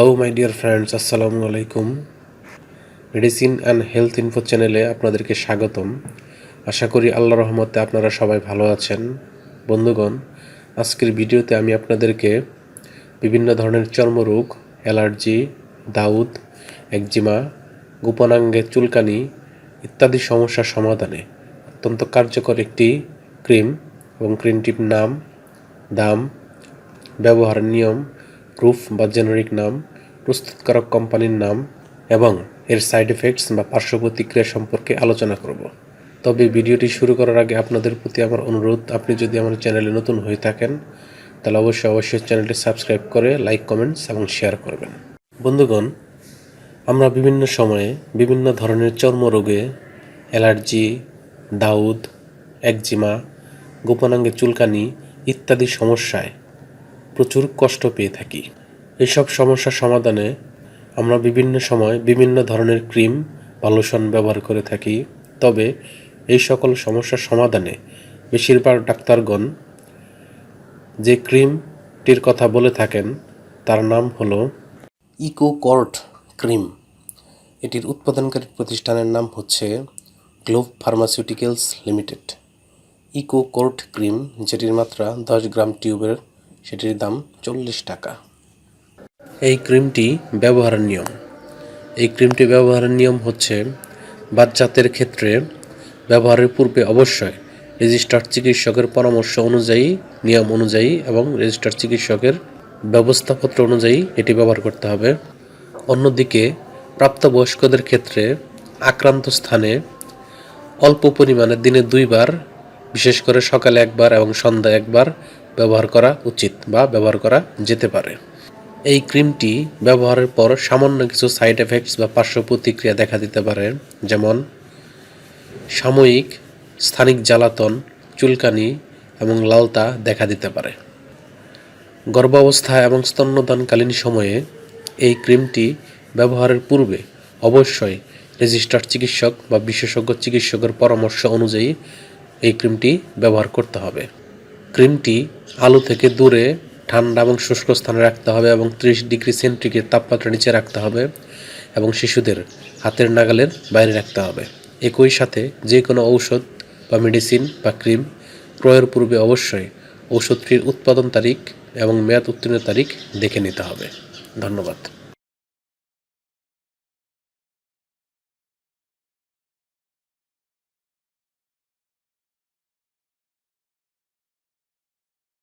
Hello my dear friends, আসসালামু আলাইকুম। Medicine and health info চ্যানেলে আপনাদেরকে স্বাগতম। আশা করি আল্লাহর রহমতে আপনারা সবাই ভালো আছেন। বন্ধুগণ, আজকের ভিডিওতে আমি আপনাদেরকে বিভিন্ন ধরনের চর্মরোগ, অ্যালার্জি, দাউদ, একজিমা, গোপনাঙ্গে চুলকানি ইত্যাদি সমস্যার সমাধানে অত্যন্ত কার্যকর একটি ক্রিম এবং ক্রিমটির নাম, দাম, ব্যবহারের নিয়ম, প্রুফ বা জেনারিক নাম, প্রস্তুতকারক কোম্পানির নাম এবং এর সাইড এফেক্টস বা পার্শ্ব প্রতিক্রিয়া সম্পর্কে আলোচনা করব। তবে ভিডিওটি শুরু করার আগে আপনাদের প্রতি আমার অনুরোধ, আপনি যদি আমার চ্যানেলে নতুন হয়ে থাকেন তাহলে অবশ্যই চ্যানেলটি সাবস্ক্রাইব করে লাইক, কমেন্টস এবং শেয়ার করবেন। বন্ধুগণ, আমরা বিভিন্ন সময়ে বিভিন্ন ধরনের চর্মরোগে, অ্যালার্জি, দাউদ, একজিমা, গোপনাঙ্গে চুলকানি ইত্যাদি সমস্যায় প্রচুর কষ্ট পেয়ে থাকি। এইসব সমস্যার সমাধানে আমরা বিভিন্ন সময় বিভিন্ন ধরনের ক্রিম বা লোশন ব্যবহার করে থাকি। তবে এই সকল সমস্যার সমাধানে বেশিরভাগ ডাক্তারগণ যে ক্রিমটির কথা বলে থাকেন তার নাম হলো ইকোকর্ট ক্রিম। এটির উৎপাদনকারী প্রতিষ্ঠানের নাম হচ্ছে গ্লোব ফার্মাসিউটিক্যালস লিমিটেড। ইকোকর্ট ক্রিম, যেটির মাত্রা 10 গ্রাম টিউবের, সেটির দাম 40 টাকা। এই ক্রিমটি ব্যবহারের নিয়ম হচ্ছে, বাচ্চাদের ক্ষেত্রে ব্যবহারের পূর্বে অবশ্যই রেজিস্টার্ড চিকিৎসকের পরামর্শ অনুযায়ী, নিয়ম অনুযায়ী এবং রেজিস্টার্ড চিকিৎসকের ব্যবস্থাপত্র অনুযায়ী এটি ব্যবহার করতে হবে। অন্যদিকে প্রাপ্তবয়স্কদের ক্ষেত্রে আক্রান্ত স্থানে অল্প পরিমাণে দিনে 2 বার, বিশেষ করে সকালে 1 বার এবং সন্ধ্যায় 1 বার ব্যবহার করা উচিত বা ব্যবহার করা যেতে পারে। এই ক্রিমটি ব্যবহারের পর সামান্য কিছু সাইড এফেক্টস বা পার্শ্ব প্রতিক্রিয়া দেখা দিতে পারে, যেমন সাময়িক স্থানিক জ্বালাতন, চুলকানি এবং লালতা দেখা দিতে পারে। গর্ভাবস্থা এবং স্তন্যদানকালীন সময়ে এই ক্রিমটি ব্যবহারের পূর্বে অবশ্যই রেজিস্টার্ড চিকিৎসক বা বিশেষজ্ঞ চিকিৎসকের পরামর্শ অনুযায়ী এই ক্রিমটি ব্যবহার করতে হবে। ক্রিমটি আলো থেকে দূরে ঠান্ডা এবং শুষ্ক স্থানে রাখতে হবে এবং 30 ডিগ্রি সেন্টিগ্রেড তাপমাত্রা নিচে রাখতে হবে এবং শিশুদের হাতের নাগালের বাইরে রাখতে হবে। একই সাথে যে কোনো ঔষধ বা মেডিসিন বা ক্রিম ক্রয়ের পূর্বে অবশ্যই ঔষধটির উৎপাদন তারিখ এবং মেয়াদ উত্তীর্ণ তারিখ দেখে নিতে হবে। ধন্যবাদ।